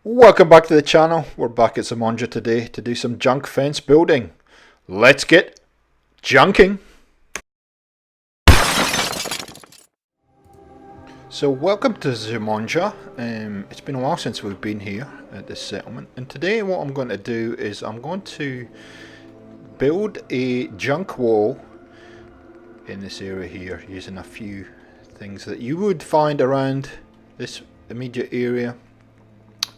Welcome back to the channel. We're back at Zimonja today to do some junk fence building. Let's get junking. So welcome to Zimonja. It's been a while since we've been here at this settlement, and today what I'm going to do is I'm going to build a junk wall in this area here using a few things that you would find around this immediate area.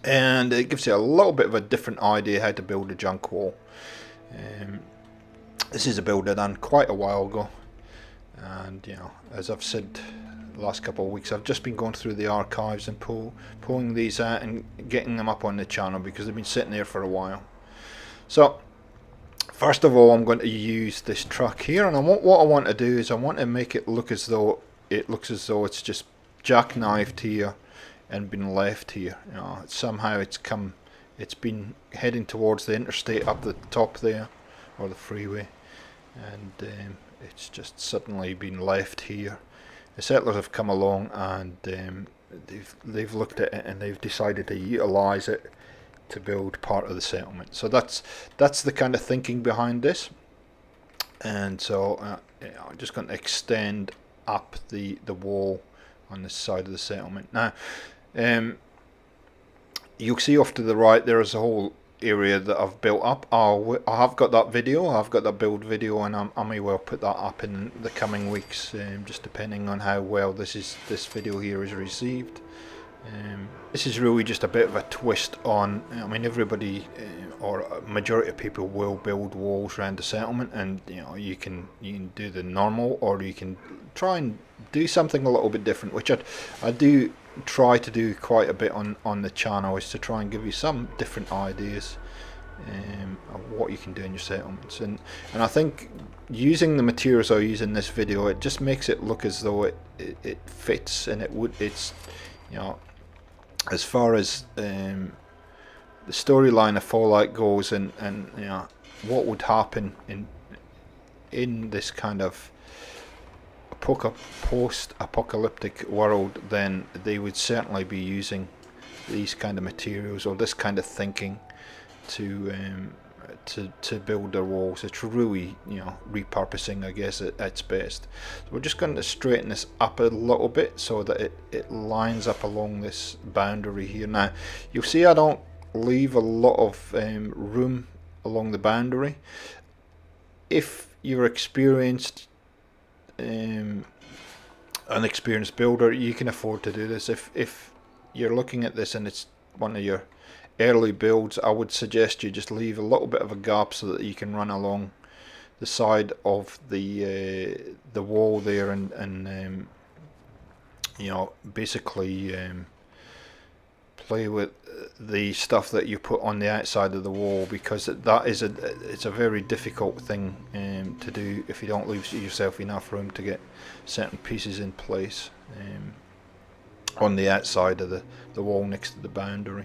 And it gives you a little bit of a different idea how to build a junk wall. This is a build I done quite a while ago, and you know, as I've said the last couple of weeks, I've just been going through the archives and pulling these out and getting them up on the channel because they've been sitting there for a while. So first of all, I'm going to use this truck here, and what I want to do is I want to make it look as though it's just jackknifed here and been left here. You know, somehow it's been heading towards the interstate up the top there, or the freeway, and it's just suddenly been left here. The settlers have come along and they've looked at it and they've decided to utilize it to build part of the settlement. So that's the kind of thinking behind this. And so I'm just going to extend up the wall on this side of the settlement. Now you'll see off to the right there is a whole area that I've built up. I have got that video, I've got that build video, and I may well put that up in the coming weeks, just depending on how well this video here is received. This is really just a bit of a twist on, I mean, everybody or a majority of people will build walls around the settlement, and you know, you can do the normal, or you can try and do something a little bit different, which I do try to do quite a bit on the channel, is to try and give you some different ideas of what you can do in your settlements. And I think using the materials I use in this video, it just makes it look as though it fits, and it's you know, as far as the storyline of Fallout goes, and you know, what would happen in this kind of post-apocalyptic world, then they would certainly be using these kind of materials or this kind of thinking to build their walls. It's really, you know, repurposing, I guess, at its best. So we're just going to straighten this up a little bit so that it lines up along this boundary here. Now you'll see I don't leave a lot of room along the boundary. If you're experienced, an experienced builder, you can afford to do this. If you're looking at this and it's one of your early builds, I would suggest you just leave a little bit of a gap so that you can run along the side of the wall there, and you know, basically play with the stuff that you put on the outside of the wall, because it's a very difficult thing to do if you don't leave yourself enough room to get certain pieces in place on the outside of the wall next to the boundary.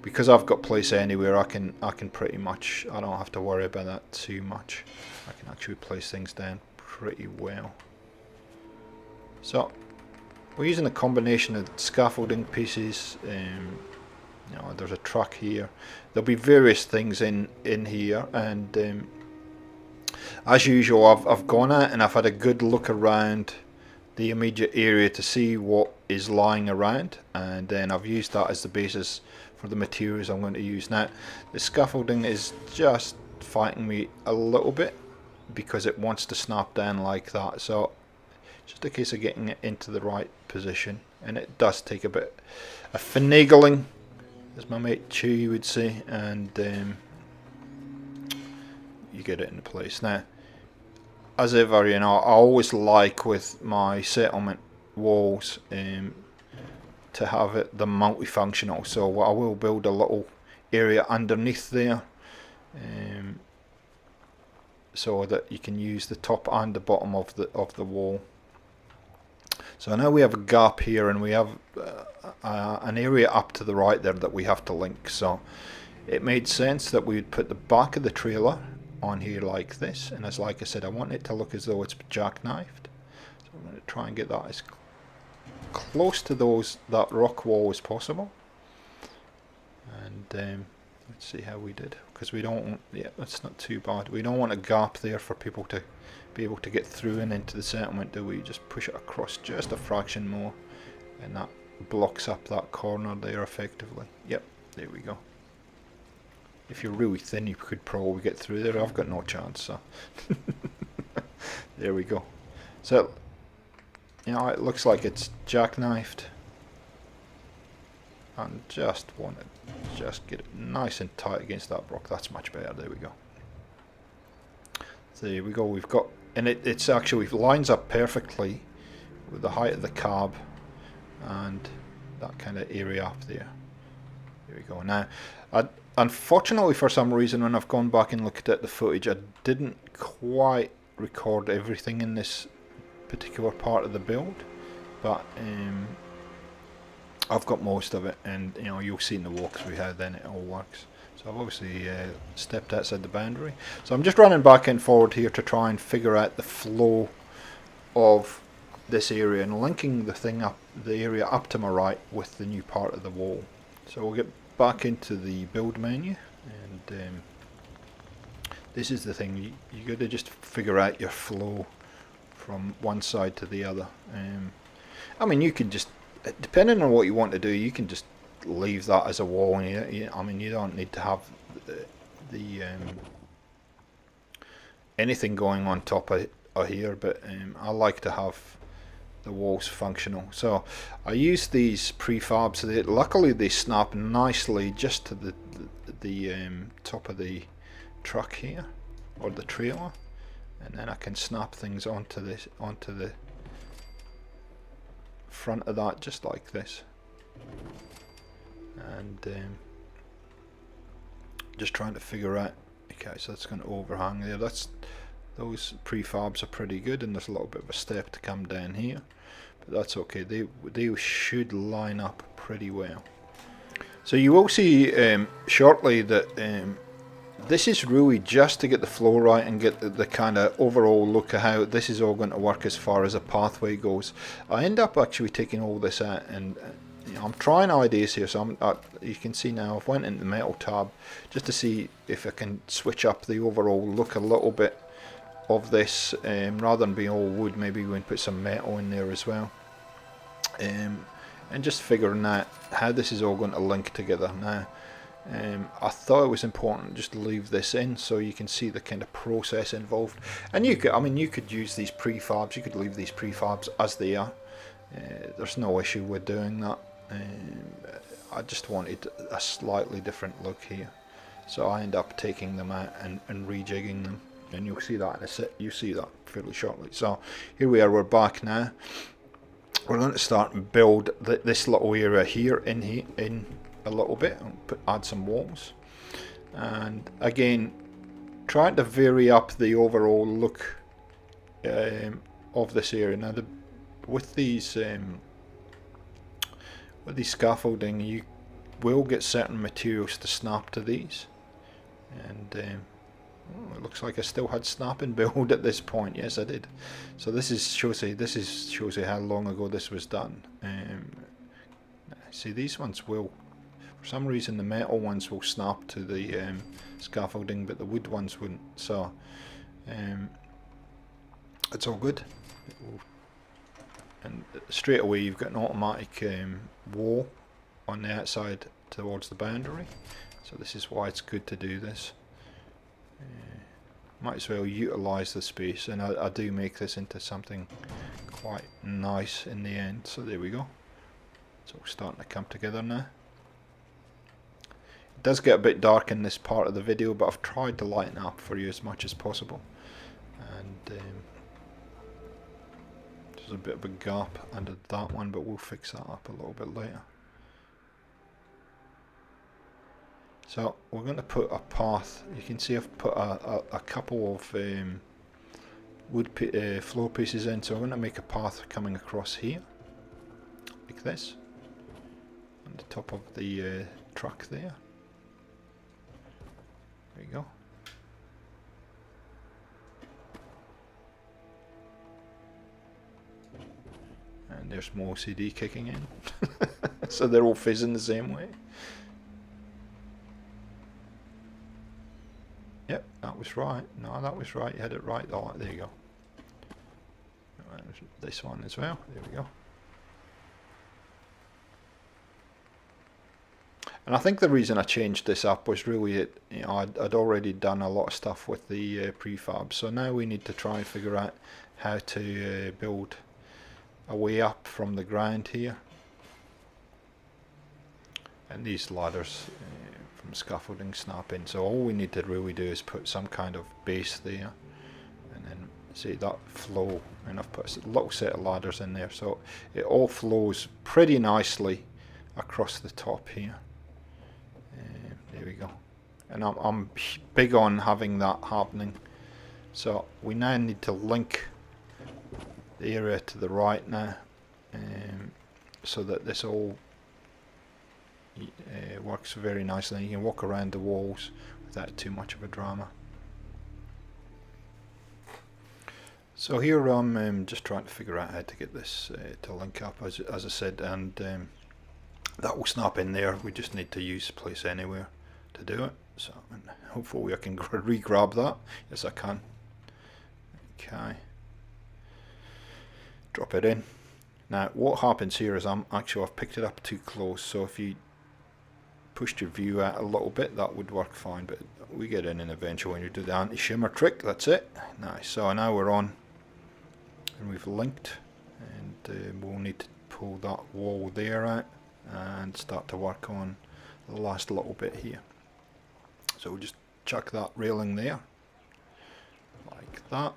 Because I've got place anywhere, I can pretty much, I don't have to worry about that too much. I can actually place things down pretty well. So we're using a combination of scaffolding pieces. You know, there's a truck here. There'll be various things in here, and as usual, I've gone out and I've had a good look around the immediate area to see what is lying around, and then I've used that as the basis for the materials I'm going to use. Now the scaffolding is just fighting me a little bit because it wants to snap down like that, so just a case of getting it into the right position, and it does take a bit of finagling, as my mate Chewie would say, and you get it into place. Now as ever, you know, I always like with my settlement walls to have it the multifunctional, so I will build a little area underneath there so that you can use the top and the bottom of the wall. So now we have a gap here, and we have an area up to the right there that we have to link. So it made sense that we would put the back of the trailer on here like this, and as like I said, I want it to look as though it's jackknifed. So I'm going to try and get that as close to that rock wall as possible. let's see how we did, because we don't want, yeah, that's not too bad. We don't want a gap there for people to be able to get through and into the settlement, do we? Just push it across just a fraction more, and that blocks up that corner there effectively. Yep, there we go. If you're really thin, you could probably get through there. I've got no chance, so there we go. So, you know, it looks like it's jackknifed, and just want to just get it nice and tight against that block. That's much better. There we go. So there we go. We've got, and it's actually lines up perfectly with the height of the cab and that kind of area up there. There we go. Now, unfortunately, for some reason, when I've gone back and looked at the footage, I didn't quite record everything in this particular part of the build, but I've got most of it, and you know, you'll see in the walkthrough how then it all works. So I've obviously stepped outside the boundary, so I'm just running back and forward here to try and figure out the flow of this area and linking the thing up, the area up to my right with the new part of the wall. So we'll get back into the build menu, and this is the thing, you got to just figure out your flow from one side to the other. I mean, you can just, depending on what you want to do, you can just leave that as a wall, and I mean, you don't need to have the anything going on top of here, but I like to have the walls functional. So I use these prefabs. Luckily they snap nicely just to the top of the truck here, or the trailer, and then I can snap things onto the front of that, just like this. And just trying to figure out, okay, so that's going to overhang there. Those prefabs are pretty good, and there's a little bit of a step to come down here, but that's okay. They should line up pretty well. So you will see shortly that this is really just to get the flow right and get the kind of overall look of how this is all going to work as far as a pathway goes. I end up actually taking all this out, and you know, I'm trying ideas here. So you can see now I've went into the metal tab just to see if I can switch up the overall look a little bit of this, rather than being all wood. Maybe we can put some metal in there as well, and just figuring out how this is all going to link together. Now I thought it was important just to leave this in so you can see the kind of process involved, and you could use these prefabs, you could leave these prefabs as they are. There's no issue with doing that. I just wanted a slightly different look here, so I end up taking them out and rejigging them, and you'll see that in a set. You see that fairly shortly. So here we are, we're back now. We're going to start and build this little area here in a little bit, and add some walls, and again trying to vary up the overall look of this area. Now with these scaffolding, you will get certain materials to snap to these, and oh, it looks like I still had snapping build at this point. Yes, I did. So this shows you how long ago this was done. See, these ones will, for some reason, the metal ones will snap to the scaffolding, but the wood ones wouldn't. So it's all good. And straight away you've got an automatic wall on the outside towards the boundary. So this is why it's good to do this. Might as well utilise the space, and I do make this into something quite nice in the end. So there we go. It's all starting to come together now. It does get a bit dark in this part of the video, but I've tried to lighten up for you as much as possible. And there's a bit of a gap under that one, but we'll fix that up a little bit later. So we're going to put a path. You can see I've put a couple of wood floor pieces in, so I'm going to make a path coming across here, like this, on the top of the truck there. There you go. And there's more CD kicking in. So they're all fizzing the same way. Yep, that was right. No, that was right. You had it right. Oh, there you go. This one as well. There we go. And I think the reason I changed this up was really I'd already done a lot of stuff with the prefab, so now we need to try and figure out how to build a way up from the ground here. And these ladders from scaffolding snap in, so all we need to really do is put some kind of base there, and then see that flow, and I've put a little set of ladders in there so it all flows pretty nicely across the top here. There we go. And I'm big on having that happening. So we now need to link the area to the right now, so that this all works very nicely. You can walk around the walls without too much of a drama. So here I'm just trying to figure out how to get this to link up, as I said, and that will snap in there. We just need to use place anywhere to do it. So and hopefully I can re-grab that. Yes, I can. Okay. Drop it in. Now what happens here is I've picked it up too close, so if you pushed your view out a little bit that would work fine, but we get in eventually when you do the anti-shimmer trick. That's it. Nice. So now we're on and we've linked, and we'll need to pull that wall there out and start to work on the last little bit here. So we'll just chuck that railing there like that.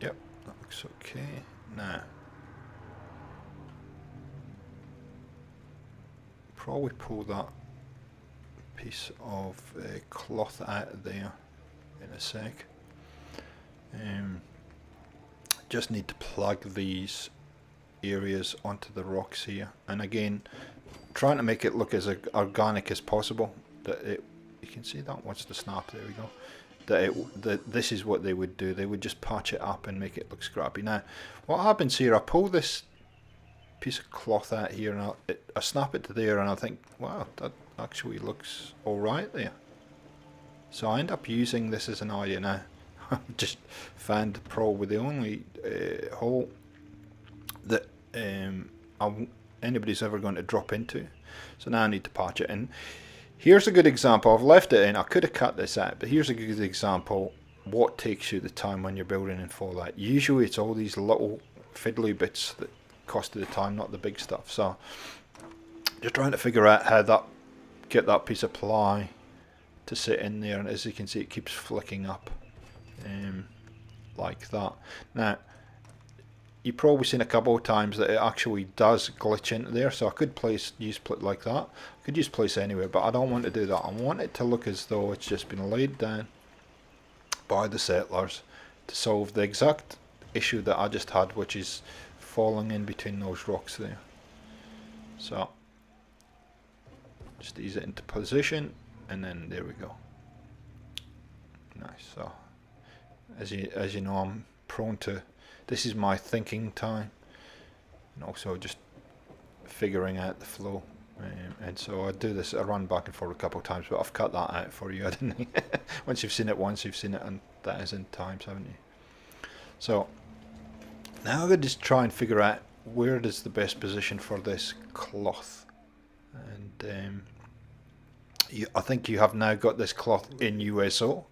Yep, that looks okay. Now probably pull that piece of cloth out of there in a sec. Just need to plug these areas onto the rocks here, and again trying to make it look as organic as possible, that you can see that wants to snap. There we go. That this is what they would do. They would just patch it up and make it look scrappy. Now what happens here, I pull this piece of cloth out here and I snap it to there, and I think, wow, that actually looks alright there. So I end up using this as an idea now. I've just found probably the only hole that anybody's ever going to drop into. So now I need to patch it in. Here's a good example. I've left it in. I could have cut this out, but here's a good example what takes you the time when you're building in Fallout. Usually it's all these little fiddly bits that cost you the time, not the big stuff. So just trying to figure out how get that piece of ply to sit in there, and as you can see it keeps flicking up like that. Now you've probably seen a couple of times that it actually does glitch into there, so I could use place like that. I could use place anywhere, but I don't want to do that. I want it to look as though it's just been laid down by the settlers to solve the exact issue that I just had, which is falling in between those rocks there. So just ease it into position, and then there we go. Nice. So as you know, I'm prone to, this is my thinking time, and also just figuring out the flow, and so I do this. I run back and forth a couple of times, but I've cut that out for you, I didn't. Once you've seen it once, you've seen it, and that is in times, haven't you? So now I'm going to just try and figure out where is the best position for this cloth, and I think you have now got this cloth in USO.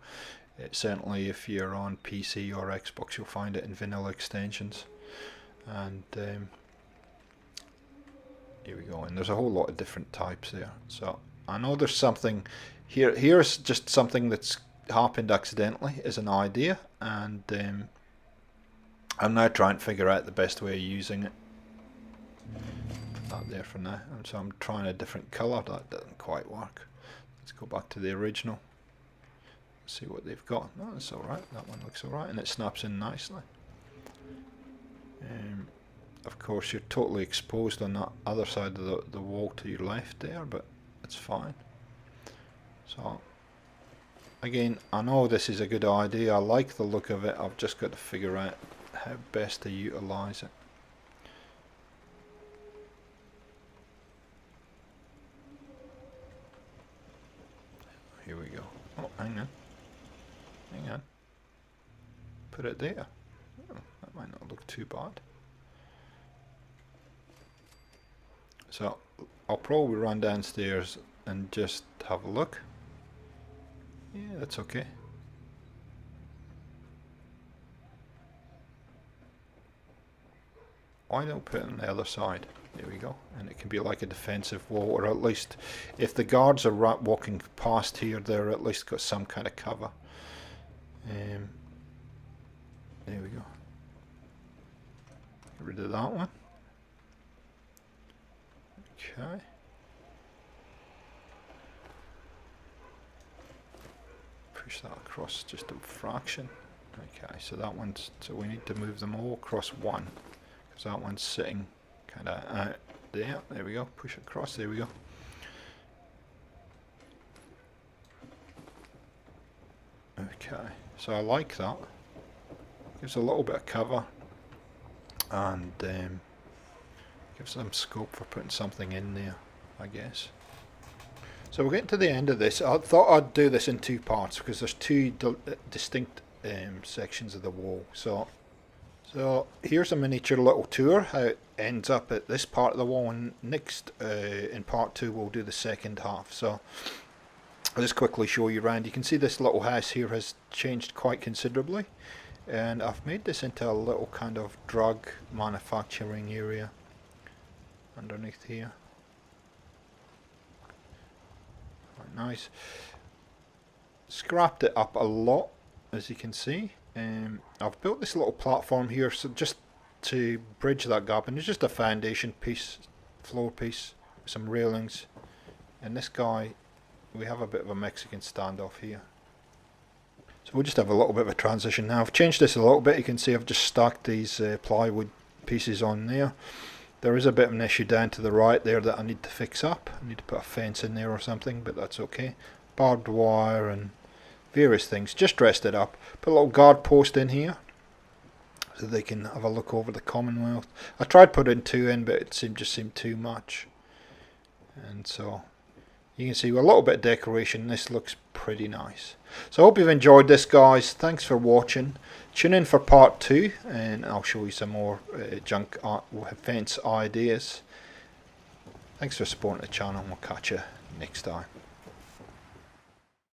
Certainly if you're on PC or Xbox you'll find it in vanilla extensions, and here we go, and there's a whole lot of different types there. So I know there's something here. Here's just something that's happened accidentally as an idea, and I'm now trying to figure out the best way of using it. Put that there for now, and so I'm trying a different colour. That doesn't quite work. Let's go back to the original. See what they've got. No, that's alright. That one looks alright, and it snaps in nicely. Of course, you're totally exposed on that other side of the wall to your left there, but it's fine. So, again, I know this is a good idea. I like the look of it. I've just got to figure out how best to utilise it. Here we go. Oh, hang on. Hang on. Put it there. Oh, that might not look too bad. So I'll probably run downstairs and just have a look. Yeah, that's okay. Why don't put it on the other side? There we go. And it can be like a defensive wall, or at least if the guards are walking past here, they're at least got some kind of cover. There we go. Get rid of that one. Okay. Push that across just a fraction. Okay, so that one's, so we need to move them all across one, because that one's sitting kind of out there. There we go. Push it across. There we go. Okay, so I like that. Gives a little bit of cover, and gives them scope for putting something in there, I guess. So we're getting to the end of this. I thought I'd do this in two parts because there's two distinct sections of the wall. So here's a miniature little tour how it ends up at this part of the wall, and next in part two we'll do the second half. So I'll just quickly show you around. You can see this little house here has changed quite considerably, and I've made this into a little kind of drug manufacturing area underneath here. Quite nice. Scrapped it up a lot, as you can see. I've built this little platform here so just to bridge that gap, and it's just a foundation piece, floor piece, some railings, and this guy, we have a bit of a Mexican standoff here. So we'll just have a little bit of a transition now. I've changed this a little bit. You can see I've just stacked these plywood pieces on there. There is a bit of an issue down to the right there that I need to fix up. I need to put a fence in there or something, but that's okay. Barbed wire and various things. Just dressed it up. Put a little guard post in here so they can have a look over the Commonwealth. I tried putting two in, but it just seemed too much. And so you can see a little bit of decoration. This looks pretty nice. So I hope you've enjoyed this, guys. Thanks for watching. Tune in for part 2 and I'll show you some more junk art fence ideas. Thanks for supporting the channel, and we'll catch you next time.